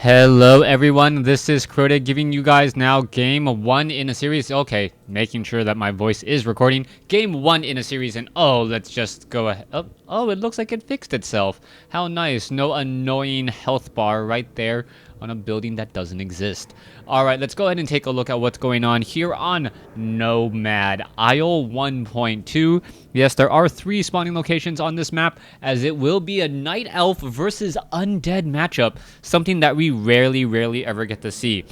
Hello everyone, this is Crota giving you guys now game 1 in a series. Okay, making sure that my voice is recording. Game 1 in a series, and let's just go ahead. Oh, it looks like it fixed itself. How nice, no annoying health bar right there on a building that doesn't exist. Alright, let's go ahead and take a look at what's going on here on Nomad Isle 1.2. Yes, there are 3 spawning locations on this map, as it will be a Night Elf versus Undead matchup, something that we rarely ever get to see.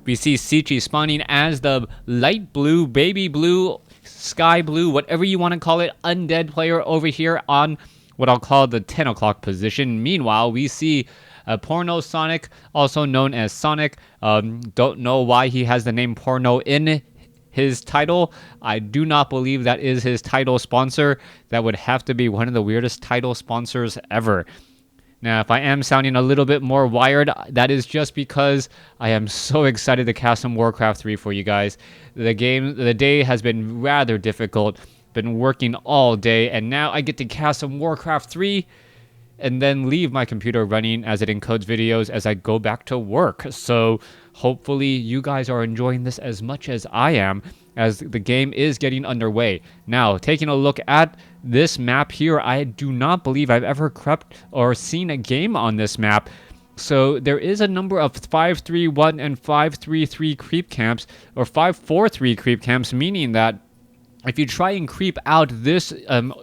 We see Cechi spawning as the light blue, baby blue, sky blue, whatever you want to call it, Undead player over here on what I'll call the 10 o'clock position. Meanwhile, we see Porno Sonic, also known as Sonic. Don't know why he has the name Porno in his title. I do not believe that is his title sponsor. That would have to be one of the weirdest title sponsors ever. Now, if I am sounding a little bit more wired, that is just because I am so excited to cast some WarCraft 3 for you guys. The day has been rather difficult. Been working all day, and now I get to cast some WarCraft 3 and then leave my computer running as it encodes videos as I go back to work. So hopefully you guys are enjoying this as much as I am, as the game is getting underway. Now, taking a look at this map here, I do not believe I've ever crept or seen a game on this map. So there is a number of 531 and 533 creep camps, or 543 creep camps, meaning that if you try and creep out this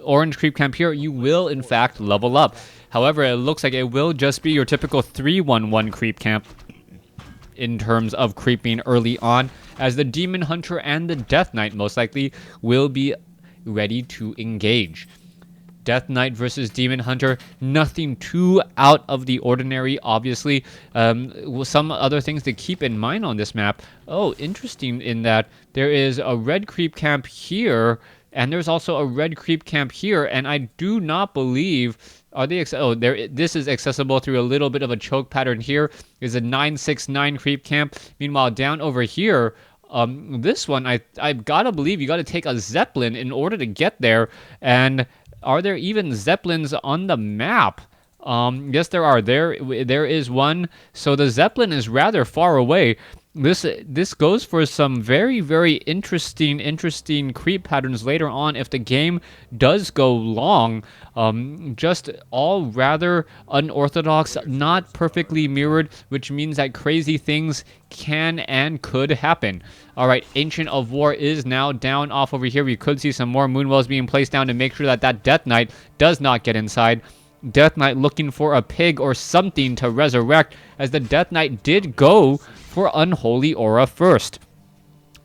orange creep camp here, you will in fact level up. However, it looks like it will just be your typical 311 creep camp in terms of creeping early on, as the Demon Hunter and the Death Knight most likely will be ready to engage. Death Knight versus Demon Hunter, nothing too out of the ordinary, obviously. Some other things to keep in mind on this map. Oh, interesting in that there is a red creep camp here, and there's also a red creep camp here, and I do not believe... this is accessible through a little bit of a choke pattern here. Is a 969 creep camp. Meanwhile, down over here, this one, I've got to believe you got to take a Zeppelin in order to get there, and... are there even Zeppelins on the map? Yes, there are. There is one. So the Zeppelin is rather far away. This goes for some very interesting creep patterns later on if the game does go long. Just all rather unorthodox, not perfectly mirrored, which means that crazy things can and could happen. Alright, Ancient of War is now down off over here. We could see some more Moonwells being placed down to make sure that that Death Knight does not get inside. Death Knight looking for a pig or something to resurrect, as the Death Knight did go for Unholy Aura first.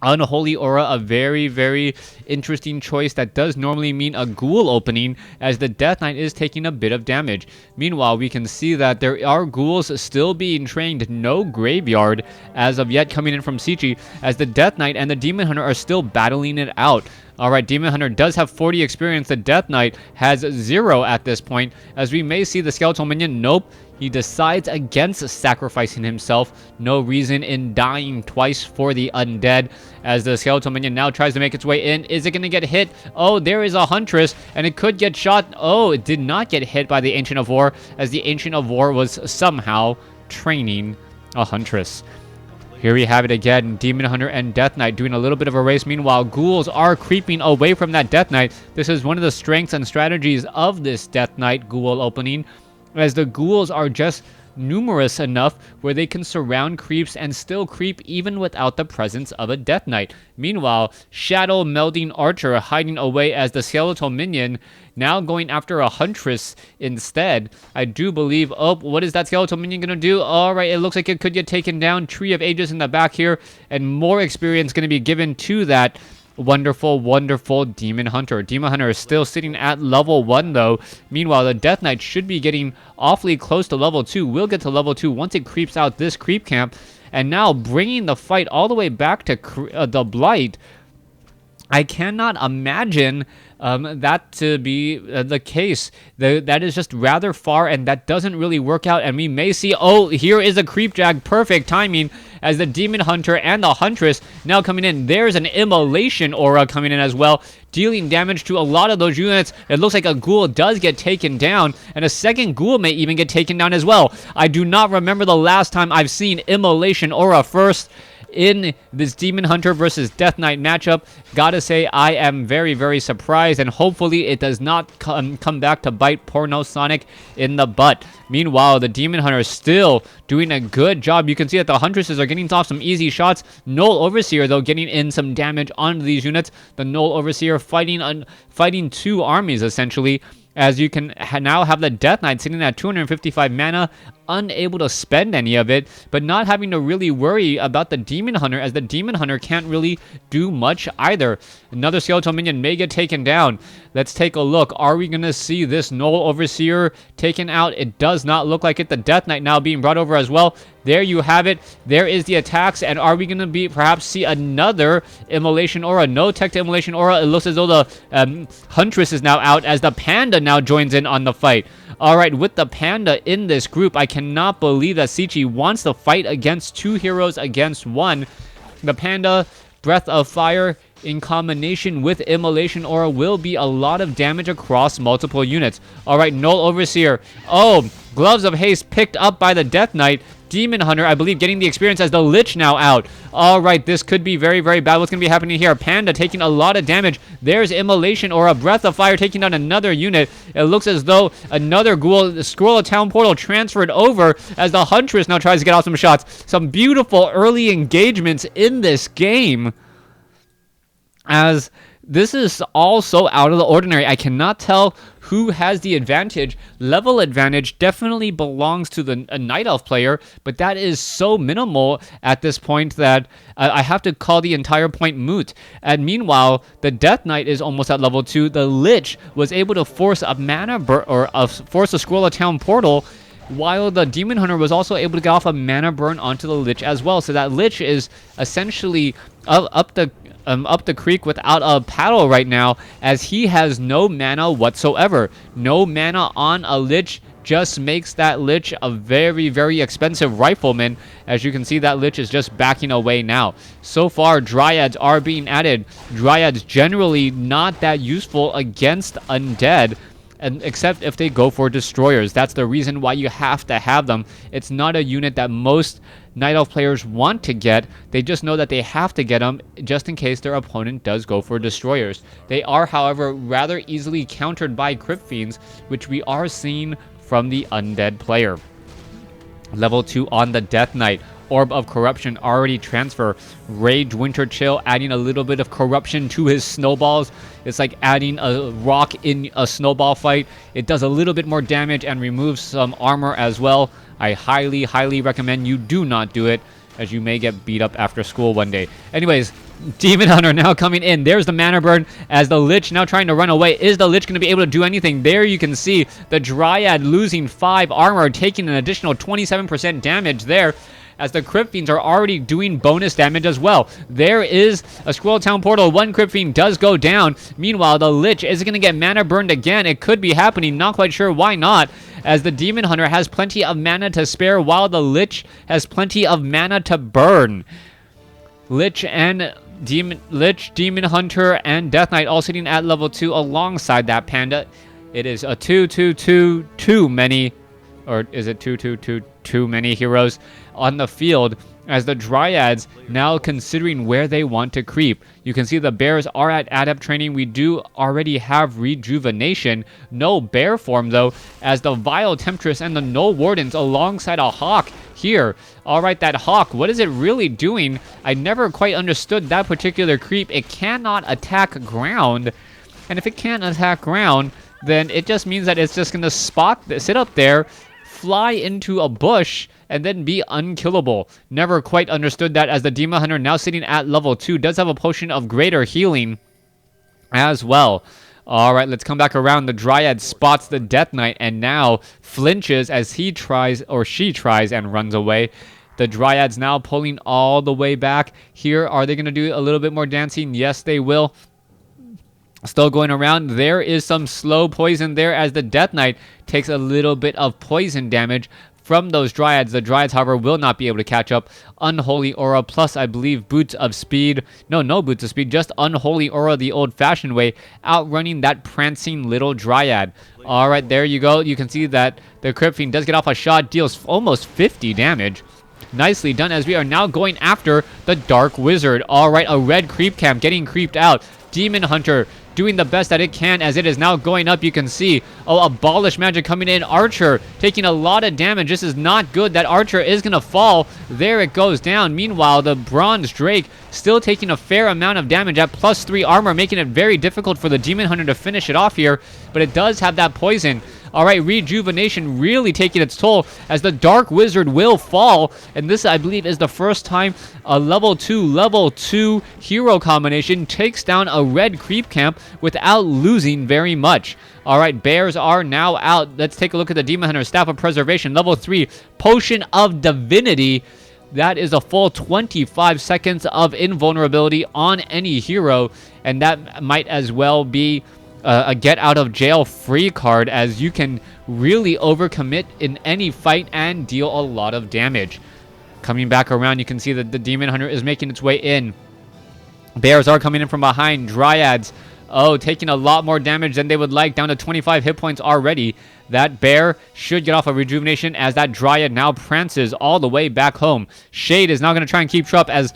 Unholy Aura, a very interesting choice that does normally mean a ghoul opening, as the Death Knight is taking a bit of damage. Meanwhile, we can see that there are ghouls still being trained, no graveyard as of yet coming in from Cechi, as the Death Knight and the Demon Hunter are still battling it out. Alright, Demon Hunter does have 40 experience, the Death Knight has 0 at this point, as we may see the Skeletal Minion. Nope. He decides against sacrificing himself. No reason in dying twice for the Undead, as the Skeletal Minion now tries to make its way in. Is it going to get hit? Oh, there is a Huntress, and it could get shot. Oh, it did not get hit by the Ancient of War, as the Ancient of War was somehow training a Huntress. Here we have it again, Demon Hunter and Death Knight doing a little bit of a race. Meanwhile, ghouls are creeping away from that Death Knight. This is one of the strengths and strategies of this Death Knight ghoul opening, as the ghouls are just numerous enough where they can surround creeps and still creep even without the presence of a Death Knight. Meanwhile, Shadow Melding Archer hiding away, as the Skeletal Minion now going after a Huntress instead. I do believe... oh, what is that Skeletal Minion going to do? Alright, it looks like it could get taken down. Tree of Ages in the back here, and more experience going to be given to that wonderful Demon Hunter. Demon Hunter is still sitting at level 1 though. Meanwhile, the Death Knight should be getting awfully close to level 2. Will get to level 2 once it creeps out this creep camp. And now bringing the fight all the way back to the Blight. I cannot imagine that to be the case. That is just rather far, and that doesn't really work out. And we may see, oh, here is a creep jag. Perfect timing as the Demon Hunter and the Huntress now coming in. There's an Immolation Aura coming in as well, dealing damage to a lot of those units. It looks like a Ghoul does get taken down, and a second Ghoul may even get taken down as well. I do not remember the last time I've seen Immolation Aura first in this Demon Hunter versus Death Knight matchup. Gotta say, I am very, very surprised, and hopefully it does not come back to bite Porno Sonic in the butt. Meanwhile, the Demon Hunter is still doing a good job. You can see that the Huntresses are getting off some easy shots. Null Overseer, though, getting in some damage onto these units. The Null Overseer fighting two armies, essentially, as you can now have the Death Knight sitting at 255 mana, unable to spend any of it, but not having to really worry about the Demon Hunter, as the Demon Hunter can't really do much either. Another Skeletal Minion may get taken down. Let's take a look. Are we going to see this Null Overseer taken out? It does not look like it. The Death Knight now being brought over as well. There you have it. There is the attacks, and are we going to perhaps see another Immolation Aura? No tech to Immolation Aura. It looks as though the Huntress is now out, as the Panda now joins in on the fight. Alright, with the Panda in this group, I cannot believe that Cechi wants to fight against two heroes against one. The Panda, Breath of Fire, in combination with Immolation Aura will be a lot of damage across multiple units. Alright, Null Overseer. Oh, Gloves of Haste picked up by the Death Knight. Demon Hunter, I believe, getting the experience as the Lich now out. Alright, this could be very, very bad. What's going to be happening here? Panda taking a lot of damage. There's Immolation Aura. Breath of Fire taking down another unit. It looks as though another Ghoul, the Scroll of Town Portal, transferred over as the Huntress now tries to get out some shots. Some beautiful early engagements in this game, as this is all so out of the ordinary. I cannot tell who has the advantage. Level advantage definitely belongs to the Night Elf player, but that is so minimal at this point that I have to call the entire point moot. And meanwhile, the Death Knight is almost at level 2. The Lich was able to force a mana force a Scroll of Town Portal, while the Demon Hunter was also able to get off a mana burn onto the Lich as well. So that Lich is essentially up the creek without a paddle right now, as he has no mana whatsoever. No mana on a Lich just makes that Lich a very, very expensive rifleman. As you can see, that Lich is just backing away now. So far, Dryads are being added. Dryads generally not that useful against Undead, and except if they go for Destroyers. That's the reason why you have to have them. It's not a unit that most Night Elf players want to get. They just know that they have to get them just in case their opponent does go for Destroyers. They are, however, rather easily countered by Crypt Fiends, which we are seeing from the Undead player. Level 2 on the Death Knight. Orb of Corruption already transfer. Rage Winter Chill, adding a little bit of corruption to his snowballs. It's like adding a rock in a snowball fight. It does a little bit more damage and removes some armor as well. I highly, highly recommend you do not do it, as you may get beat up after school one day. Anyways, Demon Hunter now coming in. There's the mana burn as the Lich now trying to run away. Is the Lich going to be able to do anything? There you can see the Dryad losing 5 armor, taking an additional 27% damage there, as the Crypt Fiends are already doing bonus damage as well. There is a Scroll Town Portal. 1 Crypt Fiend does go down. Meanwhile, the Lich is going to get mana burned again. It could be happening. Not quite sure why not, as the Demon Hunter has plenty of mana to spare, while the Lich has plenty of mana to burn. Lich, Demon Hunter, and Death Knight all sitting at level 2 alongside that Panda. It is a 2-2-2 too many, or is it 2-2-2 too many heroes on the field, as the Dryads now considering where they want to creep. You can see the Bears are at Adept training. We do already have Rejuvenation. No bear form though, as the Vile Temptress and the Null Wardens alongside a Hawk here. Alright, that Hawk, what is it really doing? I never quite understood that particular creep. It cannot attack ground, and if it can't attack ground, then it just means that it's just going to sit up there, fly into a bush, and then be unkillable. Never quite understood that, as the Demon Hunter now sitting at level 2 does have a potion of greater healing as well. Alright, let's come back around. The Dryad spots the Death Knight and now flinches as he tries, or she tries, and runs away. The Dryads now pulling all the way back. Here, are they going to do a little bit more dancing? Yes, they will. Still going around. There is some slow poison there as the Death Knight takes a little bit of poison damage from those Dryads. The Dryads, however, will not be able to catch up. Unholy Aura plus, I believe, Boots of Speed. No Boots of Speed, just Unholy Aura the old-fashioned way, outrunning that prancing little Dryad. All right, there you go. You can see that the Crypt Fiend does get off a shot, deals almost 50 damage. Nicely done, as we are now going after the Dark Wizard. All right, a red creep camp getting creeped out. Demon Hunter doing the best that it can as it is now going up. You can see, oh, Abolish Magic coming in. Archer taking a lot of damage. This is not good. That Archer is going to fall. There it goes down. Meanwhile, the Bronze Drake still taking a fair amount of damage at +3 armor, making it very difficult for the Demon Hunter to finish it off here. But it does have that poison. All right, Rejuvenation really taking its toll as the Dark Wizard will fall. And this, I believe, is the first time a level 2 hero combination takes down a red creep camp without losing very much. All right, bears are now out. Let's take a look at the Demon Hunter. Staff of Preservation, level 3. Potion of Divinity. That is a full 25 seconds of invulnerability on any hero. And that might as well be a get out of jail free card, as you can really overcommit in any fight and deal a lot of damage. Coming back around, you can see that the Demon Hunter is making its way in. Bears are coming in from behind. Dryads, oh, taking a lot more damage than they would like, down to 25 hit points already. That bear should get off a rejuvenation as that Dryad now prances all the way back home. Shade is now going to try and keep up as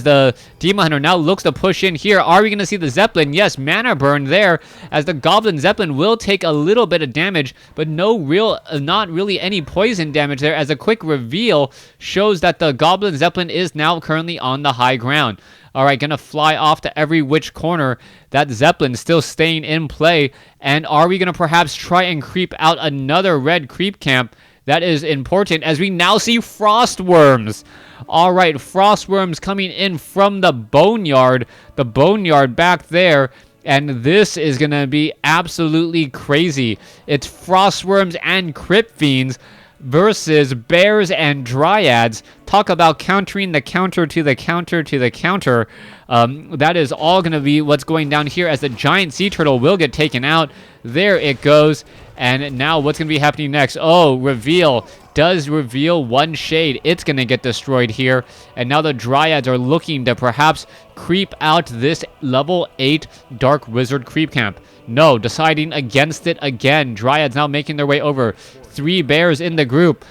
the Demon Hunter now looks to push in here. Are we going to see the Zeppelin? Yes, mana burn there as the Goblin Zeppelin will take a little bit of damage, but not really any poison damage there, as a quick reveal shows that the Goblin Zeppelin is now currently on the high ground. All right, gonna fly off to every which corner. That Zeppelin still staying in play. And are we gonna perhaps try and creep out another red creep camp? That is important, as we now see Frost Worms. All right, Frost Worms coming in from the Boneyard. The Boneyard back there. And this is going to be absolutely crazy. It's Frost Worms and Crypt Fiends versus Bears and Dryads. Talk about countering the counter to the counter to the counter. That is all going to be what's going down here, as the giant sea turtle will get taken out. There it goes. And now what's going to be happening next? Oh, reveal. Does reveal one shade. It's going to get destroyed here. And now the Dryads are looking to perhaps creep out this level 8 Dark Wizard creep camp. No, deciding against it again. Dryads now making their way over. 3 bears in the group.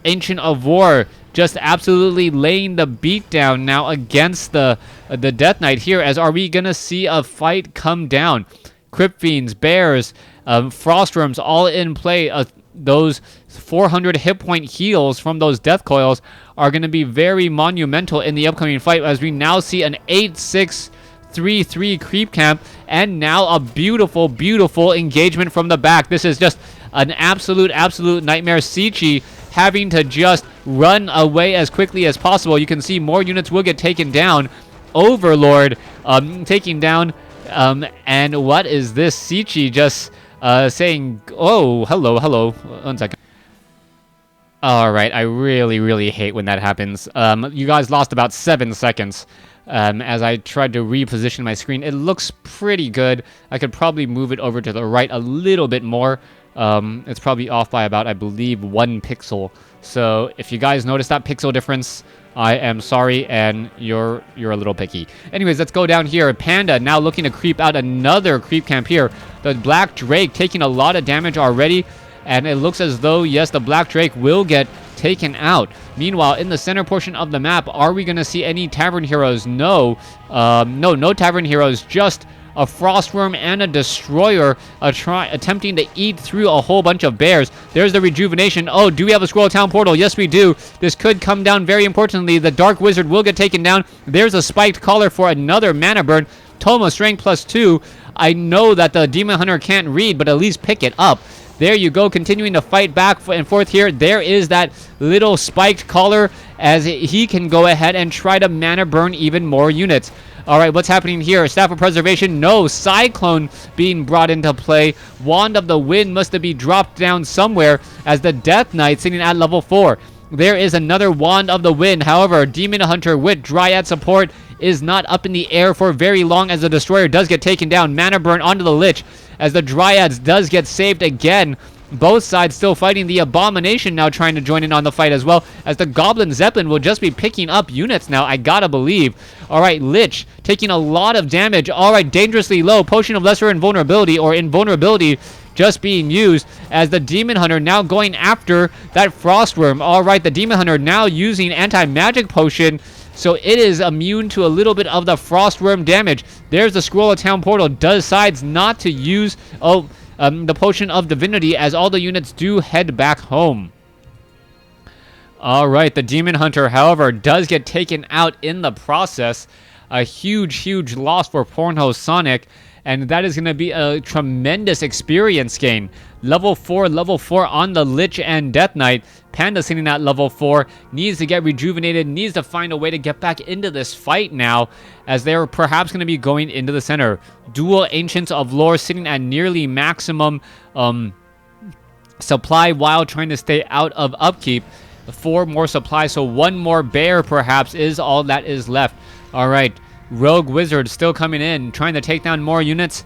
Ancient of War just absolutely laying the beat down now against the Death Knight here. As are we going to see a fight come down? Crypt Fiends, Bears, Frostworms all in play. Those 400 hit point heals from those death coils are going to be very monumental in the upcoming fight, as we now see an 8-6-3-3 creep camp, and now a beautiful, beautiful engagement from the back. This is just an absolute nightmare. Cechi having to just run away as quickly as possible. You can see more units will get taken down. Overlord taking down, and what is this? Cechi just saying, oh, hello. 1 second. All right, I really hate when that happens. You guys lost about 7 seconds as I tried to reposition my screen. It looks pretty good. I could probably move it over to the right a little bit more. It's probably off by about, I believe, 1 pixel. So if you guys notice that pixel difference, I am sorry, and you're a little picky. Anyways, let's go down here. Panda now looking to creep out another creep camp here. The Black Drake taking a lot of damage already, and it looks as though, yes, the Black Drake will get taken out. Meanwhile, in the center portion of the map, are we going to see any Tavern Heroes? No. No Tavern Heroes, just a Frostworm and a Destroyer attempting to eat through a whole bunch of bears. There's the rejuvenation. Oh, do we have a Scroll Town portal? Yes, we do. This could come down very importantly. The Dark Wizard will get taken down. There's a Spiked Collar for another mana burn. Toma, Strength +2. I know that the Demon Hunter can't read, but at least pick it up. There you go, continuing to fight back and forth here. There is that little Spiked Collar, as he can go ahead and try to mana burn even more units. All right, what's happening here? Staff of Preservation, no. Cyclone being brought into play. Wand of the Wind must have been dropped down somewhere, as the Death Knight sitting at level 4. There is another Wand of the Wind. However, Demon Hunter with Dryad support is not up in the air for very long as the Destroyer does get taken down. Mana burn onto the Lich as the Dryads does get saved again. Both sides still fighting. The Abomination now trying to join in on the fight as well, as the Goblin Zeppelin will just be picking up units now, I gotta believe. Alright, Lich taking a lot of damage. Alright, dangerously low. Potion of Lesser Invulnerability, or Invulnerability, just being used as the Demon Hunter now going after that Frostworm. Alright, the Demon Hunter now using Anti-Magic Potion, so it is immune to a little bit of the Frostworm damage. There's the Scroll of Town Portal. Decides not to use the Potion of Divinity as all the units do head back home. Alright, the Demon Hunter, however, does get taken out in the process. A huge loss for Porno Sonic. And that is going to be a tremendous experience gain. Level 4 on the Lich and Death Knight. Panda sitting at level 4. Needs to get rejuvenated. Needs to find a way to get back into this fight now, as they're perhaps going to be going into the center. Dual Ancients of Lore sitting at nearly maximum supply while trying to stay out of upkeep. 4 more supply, so 1 more bear perhaps is all that is left. Alright. Rogue Wizard still coming in, trying to take down more units.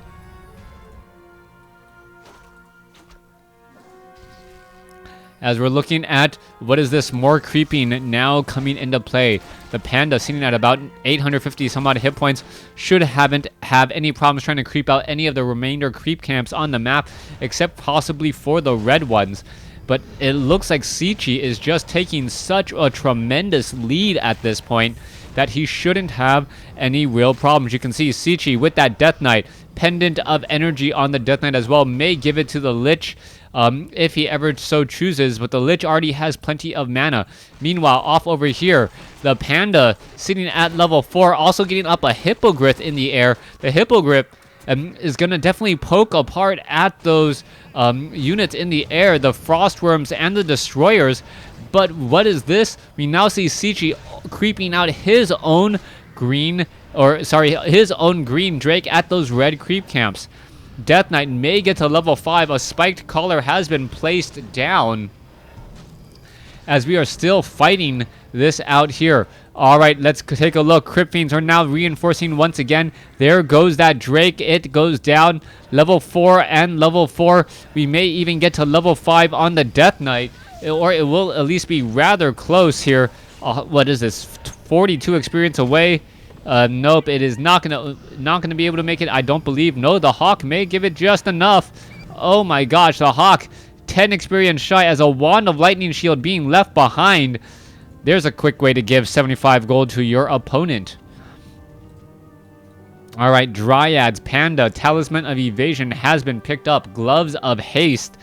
As we're looking at, what is this, more creeping now coming into play. The Panda sitting at about 850 some odd hit points should have any problems trying to creep out any of the remainder creep camps on the map, except possibly for the red ones. But it looks like Cechi is just taking such a tremendous lead at this point that he shouldn't have any real problems. You can see Cechi with that Death Knight, Pendant of Energy on the Death Knight as well, may give it to the Lich if he ever so chooses, but the Lich already has plenty of mana. Meanwhile, off over here, the Panda sitting at level 4, also getting up a Hippogriff in the air. The Hippogriff is going to definitely poke apart at those units in the air, the Frostworms and the Destroyers. But what is this? We now see Cechi creeping out his own green Drake at those red creep camps. Death Knight may get to level 5. A spiked collar has been placed down, as we are still fighting this out here. Alright, let's take a look. Crypt Fiends are now reinforcing once again. There goes that Drake. It goes down. Level 4 and level 4. We may even get to level 5 on the Death Knight, or it will at least be rather close here. What is this? 42 experience away. Nope, it is not gonna be able to make it, I don't believe. No, the Hawk may give it just enough. Oh my gosh, the Hawk 10 experience shy, as a Wand of Lightning Shield being left behind. There's a quick way to give 75 gold to your opponent. Alright, Dryads, Panda, Talisman of Evasion has been picked up. Gloves of Haste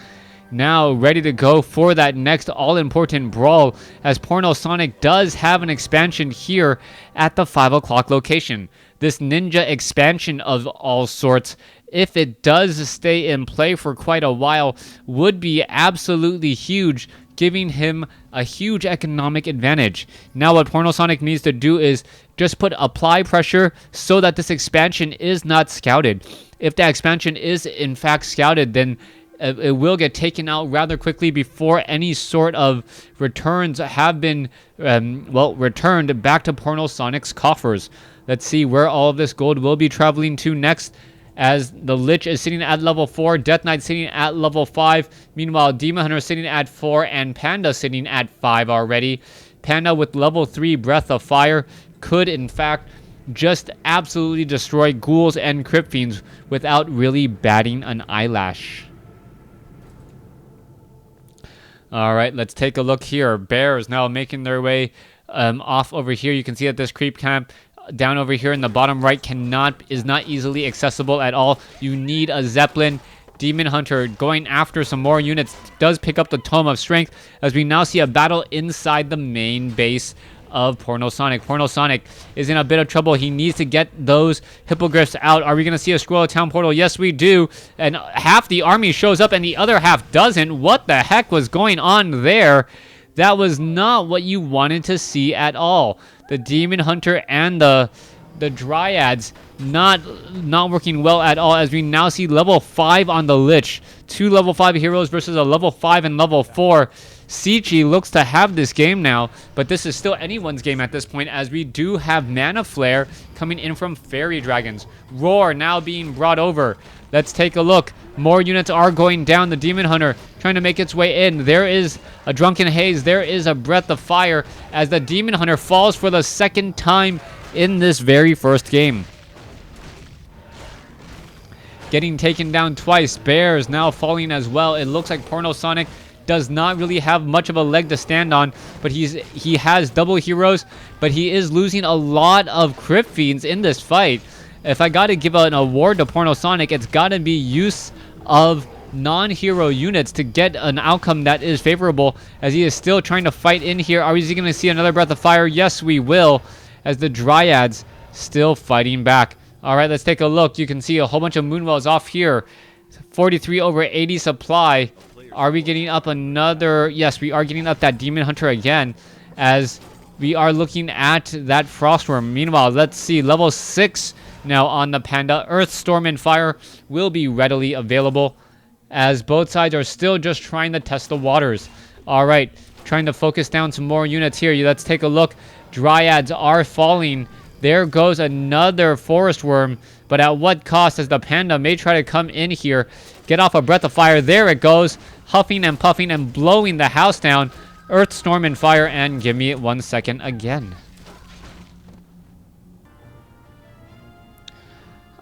now ready to go for that next all-important brawl, as Porno Sonic does have an expansion here at the 5 o'clock location. This ninja expansion of all sorts, if it does stay in play for quite a while, would be absolutely huge, giving him a huge economic advantage. Now what Porno Sonic needs to do is just apply pressure so that this expansion is not scouted. If that expansion is in fact scouted, then it will get taken out rather quickly before any sort of returns have been returned back to Porno Sonic's coffers. Let's see where all of this gold will be traveling to next, as the Lich is sitting at level 4, Death Knight sitting at level 5. Meanwhile, Demon Hunter sitting at 4, and Panda sitting at 5 already. Panda with level 3 Breath of Fire could in fact just absolutely destroy ghouls and crypt fiends without really batting an eyelash. Alright, let's take a look here. Bears now making their way off over here. You can see that this creep camp down over here in the bottom right is not easily accessible at all. You need a Zeppelin. Demon Hunter going after some more units does pick up the Tome of Strength, as we now see a battle inside the main base of Porno Sonic. Porno Sonic is in a bit of trouble. He needs to get those hippogriffs out. Are we going to see a Scroll of Town Portal? Yes, we do. And half the army shows up and the other half doesn't. What the heck was going on there? That was not what you wanted to see at all. The Demon Hunter and the Dryads not working well at all, as we now see level 5 on the Lich. 2 level 5 heroes versus a level 5 and level 4. Cechi looks to have this game now, but this is still anyone's game at this point, as we do have Mana Flare coming in from Fairy Dragons. Roar now being brought over. Let's take a look. More units are going down. The Demon Hunter trying to make its way in. There is a Drunken Haze. There is a Breath of Fire as the Demon Hunter falls for the second time in this very first game. Getting taken down twice. Bears now falling as well. It looks like Porno Sonic does not really have much of a leg to stand on, but he has double heroes, but he is losing a lot of Crypt Fiends in this fight. If I gotta give an award to Porno Sonic, it's gotta be use of non-hero units to get an outcome that is favorable, as he is still trying to fight in here. Are we gonna see another Breath of Fire? Yes, we will, as the Dryads still fighting back. All right, let's take a look. You can see a whole bunch of Moonwells off here. 43 over 80 supply. Are we getting up another? Yes, we are getting up that Demon Hunter again, as we are looking at that Frostworm. Meanwhile, let's see, level 6 now on the Panda. Earth, Storm, and Fire will be readily available, as both sides are still just trying to test the waters. All right, trying to focus down some more units here. Let's take a look. Dryads are falling. There goes another Forest Worm, but at what cost, as the Panda may try to come in here, get off a Breath of Fire. There it goes, huffing and puffing and blowing the house down. Earth, Storm, and Fire, and give me 1 second again.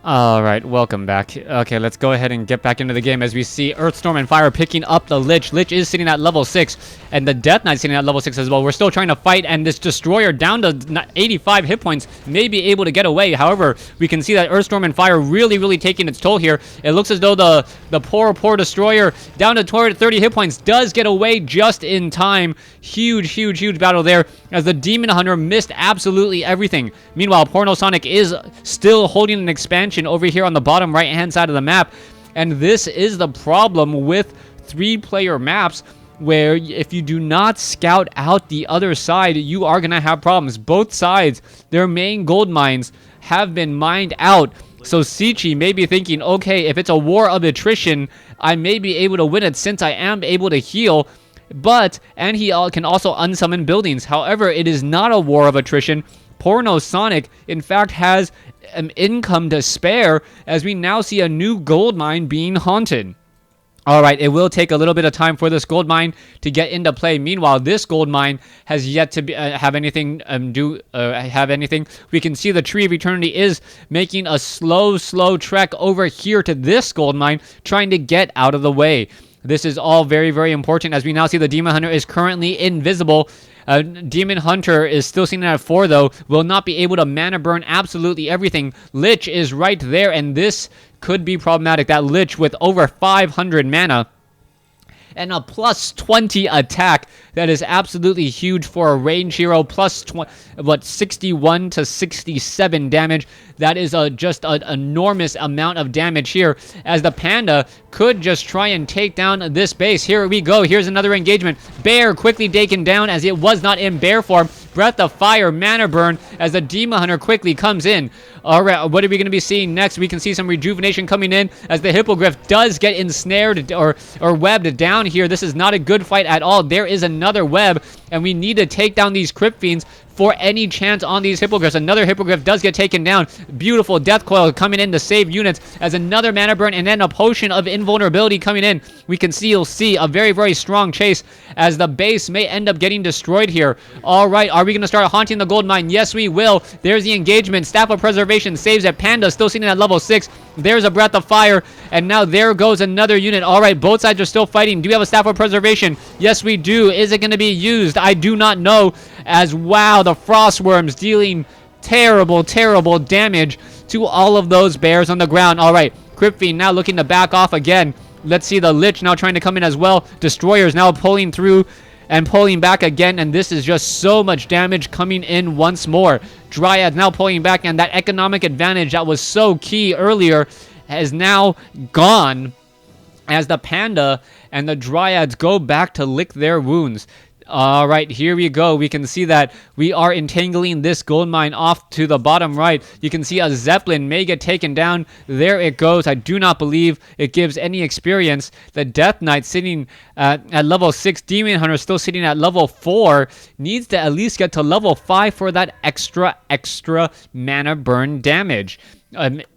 Alright, welcome back. Okay, let's go ahead and get back into the game as we see Earth, Storm, and Fire picking up the Lich. Lich is sitting at level 6, and the Death Knight sitting at level 6 as well. We're still trying to fight, and this Destroyer down to 85 hit points may be able to get away. However, we can see that Earth, Storm, and Fire really taking its toll here. It looks as though the poor Destroyer down to 30 hit points does get away just in time. Huge battle there, as the Demon Hunter missed absolutely everything. Meanwhile, Porno Sonic is still holding an expansion over here on the bottom right hand side of the map, and this is the problem with 3-player maps, where if you do not scout out the other side, you are gonna have problems. Both sides, their main gold mines have been mined out, so Cechi may be thinking, okay, if it's a war of attrition, I may be able to win it since I am able to heal. And he can also unsummon buildings. However, it is not a war of attrition. Porno Sonic, in fact, has an income to spare, as we now see a new gold mine being haunted. Alright, it will take a little bit of time for this gold mine to get into play. Meanwhile, this gold mine has yet to have anything. We can see the Tree of Eternity is making a slow trek over here to this gold mine, trying to get out of the way. This is all very important, as we now see the Demon Hunter is currently invisible. Demon Hunter is still sitting at 4, though. Will not be able to mana burn absolutely everything. Lich is right there, and this could be problematic. That Lich with over 500 mana and a plus 20 attack. That is absolutely huge for a range hero. Plus 61 to 67 damage. That is just an enormous amount of damage here, as the Panda could just try and take down this base. Here we go. Here's another engagement. Bear quickly taken down, as it was not in bear form. Breath of Fire, mana burn, as the Demon Hunter quickly comes in. All right, what are we going to be seeing next? We can see some rejuvenation coming in, as the Hippogriff does get ensnared or webbed down here. This is not a good fight at all. There is another web, and we need to take down these Crypt Fiends for any chance on these Hippogriffs. Another Hippogriff does get taken down. Beautiful Death Coil coming in to save units, as another mana burn and then a potion of invulnerability coming in. We can see a very strong chase, as the base may end up getting destroyed here. All right, are we going to start haunting the gold mine? Yes, we will. There's the engagement. Staff of Preservation saves it. Panda still sitting at level 6. There's a Breath of Fire, and now there goes another unit. All right, both sides are still fighting. Do we have a Staff of Preservation? Yes, we do. Is it going to be used? I do not know, as wow, the Frostworms dealing terrible damage to all of those bears on the ground. All right, Crypt Fiend now looking to back off again. Let's see the Lich now trying to come in as well. Destroyers now pulling through and pulling back again, and this is just so much damage coming in once more. Dryads now pulling back, and that economic advantage that was so key earlier has now gone, as the Panda and the Dryads go back to lick their wounds. All right, here we go. We can see that we are entangling this gold mine off to the bottom right. You can see a Zeppelin may get taken down. There it goes. I do not believe it gives any experience. The Death Knight sitting at level 6. Demon Hunter still sitting at level 4. Needs to at least get to level 5 for that extra mana burn damage.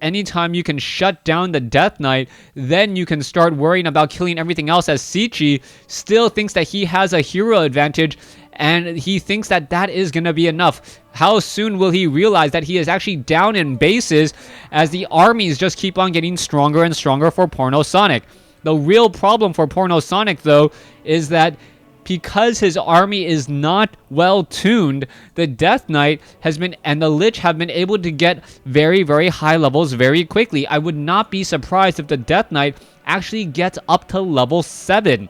Anytime you can shut down the Death Knight, then you can start worrying about killing everything else, as Cechi still thinks that he has a hero advantage, and he thinks that that is going to be enough. How soon will he realize that he is actually down in bases as the armies just keep on getting stronger and stronger for Porno Sonic? The real problem for Porno Sonic, though, is that because his army is not well tuned, the Death Knight has been and the Lich have been able to get very, very high levels very quickly. I would not be surprised if the Death Knight actually gets up to level 7.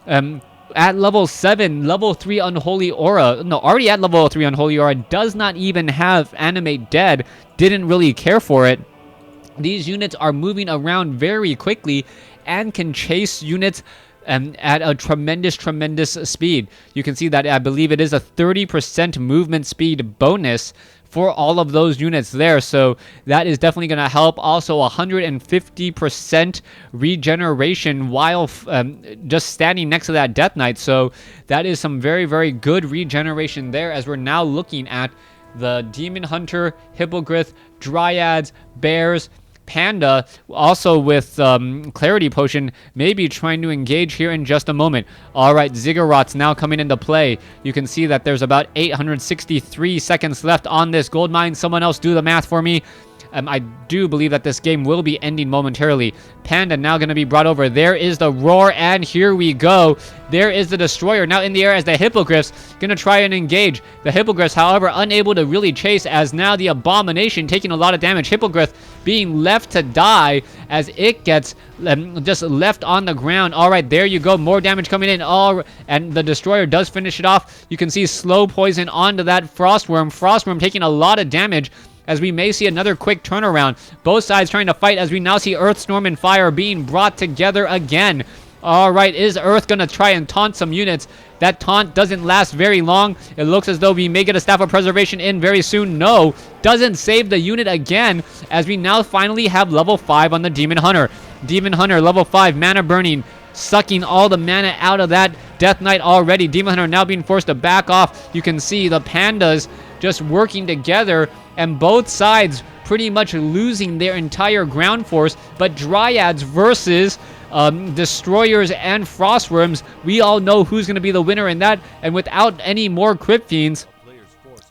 At level 7, level 3 Unholy Aura, no, already at level 3 Unholy Aura, does not even have Animate Dead, didn't really care for it. These units are moving around very quickly and can chase units at a tremendous speed. You can see that I believe it is a 30% movement speed bonus for all of those units there, so that is definitely going to help. Also 150% regeneration while just standing next to that Death Knight, so that is some very, very good regeneration there, as we're now looking at the Demon Hunter, Hippogriff, Dryads, Bears, Panda, also with Clarity Potion, maybe trying to engage here in just a moment. All right, Ziggurats now coming into play. You can see that there's about 863 seconds left on this gold mine. Someone else do the math for me. I do believe that this game will be ending momentarily. Panda now going to be brought over. There is the Roar, and here we go. There is the Destroyer now in the air as the Hippogriffs going to try and engage. The Hippogriffs, however, unable to really chase, as now the Abomination taking a lot of damage. Hippogriff being left to die as it gets just left on the ground. All right, there you go. More damage coming in. And the Destroyer does finish it off. You can see slow poison onto that Frostworm. Frostworm taking a lot of damage, as we may see another quick turnaround. Both sides trying to fight, as we now see Earthstorm and Fire being brought together again. All right, is Earth going to try and taunt some units? That taunt doesn't last very long. It looks as though we may get a Staff of Preservation in very soon. No, doesn't save the unit again, as we now finally have level 5 on the Demon Hunter. Demon Hunter, level 5, mana burning, sucking all the mana out of that Death Knight already. Demon Hunter now being forced to back off. You can see the Pandas just working together, and both sides pretty much losing their entire ground force. But Dryads versus Destroyers and Frostworms, we all know who's going to be the winner in that. And without any more Crypt Fiends,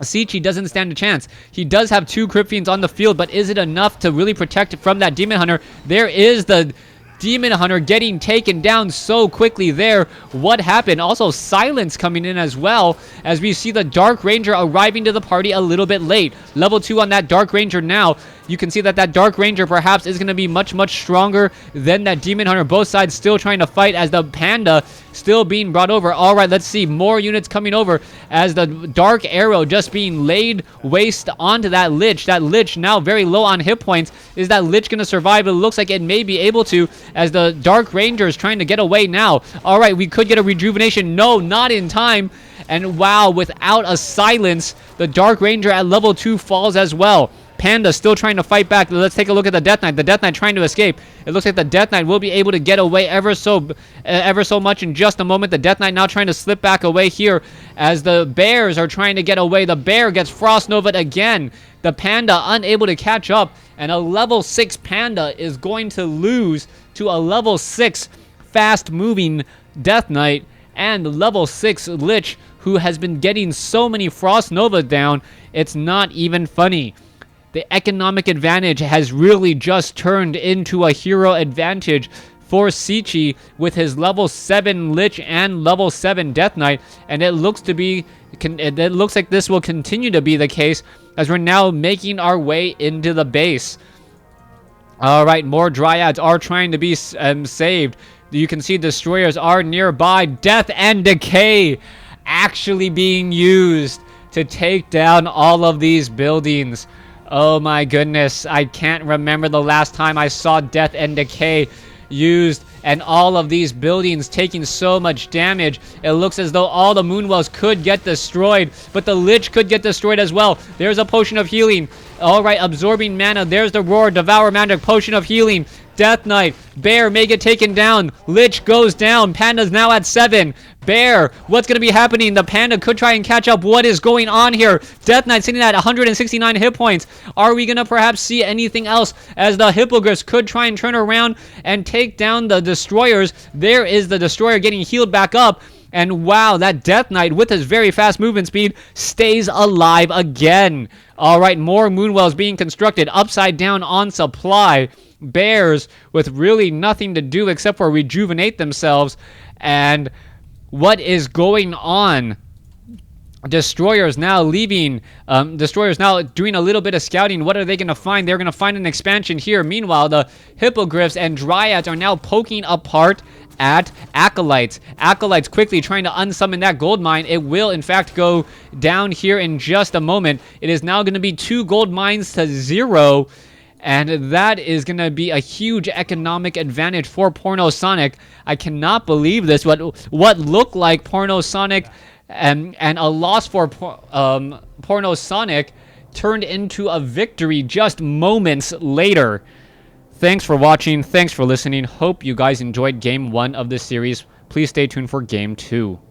Cechi doesn't stand a chance. He does have 2 Crypt Fiends on the field, but is it enough to really protect it from that Demon Hunter? There is the Demon Hunter getting taken down so quickly there. What happened? Also, Silence coming in as well, as we see the Dark Ranger arriving to the party a little bit late. Level 2 on that Dark Ranger now. You can see that that Dark Ranger perhaps is going to be much stronger than that Demon Hunter. Both sides still trying to fight, as the Panda still being brought over. All right, let's see. More units coming over, as the Dark Arrow just being laid waste onto that Lich. That Lich now very low on hit points. Is that Lich going to survive? It looks like it may be able to, as the Dark Ranger is trying to get away now. All right, we could get a rejuvenation. No, not in time. And wow, without a Silence, the Dark Ranger at level 2 falls as well. Panda still trying to fight back. Let's take a look at the Death Knight. The Death Knight trying to escape. It looks like the Death Knight will be able to get away ever so much in just a moment. The Death Knight now trying to slip back away here, as the Bears are trying to get away. The Bear gets Frost Nova'd again. The Panda unable to catch up, and a level 6 Panda is going to lose to a level 6 fast moving Death Knight and level 6 Lich, who has been getting so many Frost Nova down, it's not even funny. The economic advantage has really just turned into a hero advantage for Cechi with his level 7 Lich and level 7 Death Knight, and it looks like this will continue to be the case, as we're now making our way into the base. All right, more Dryads are trying to be saved. You can see Destroyers are nearby. Death and Decay actually being used to take down all of these buildings. Oh my goodness, I can't remember the last time I saw Death and Decay used and all of these buildings taking so much damage. It looks as though all the Moonwells could get destroyed, but the Lich could get destroyed as well. There's a potion of healing. All right, absorbing mana. There's the Roar, Devour Magic, potion of healing. Death Knight, Bear may get taken down. Lich goes down. Panda's now at 7. Bear, what's going to be happening? The Panda could try and catch up. What is going on here? Death Knight sitting at 169 hit points. Are we going to perhaps see anything else as the Hippogriffs could try and turn around and take down the Destroyers? There is the Destroyer getting healed back up. And wow, that Death Knight with his very fast movement speed stays alive again. All right, more Moonwells being constructed upside down on supply. Bears with really nothing to do except for rejuvenate themselves. And what is going on? Destroyers now leaving. Destroyers now doing a little bit of scouting. What are they going to find? They're going to find an expansion here. Meanwhile, the Hippogriffs and Dryads are now poking apart at Acolytes. Acolytes quickly trying to unsummon that gold mine. It will, in fact, go down here in just a moment. It is now going to be 2 gold mines to 0. And that is going to be a huge economic advantage for Porno Sonic. I cannot believe this. What looked like Porno Sonic and a loss for Porno Sonic turned into a victory just moments later. Thanks for watching. Thanks for listening. Hope you guys enjoyed Game 1 of this series. Please stay tuned for Game 2.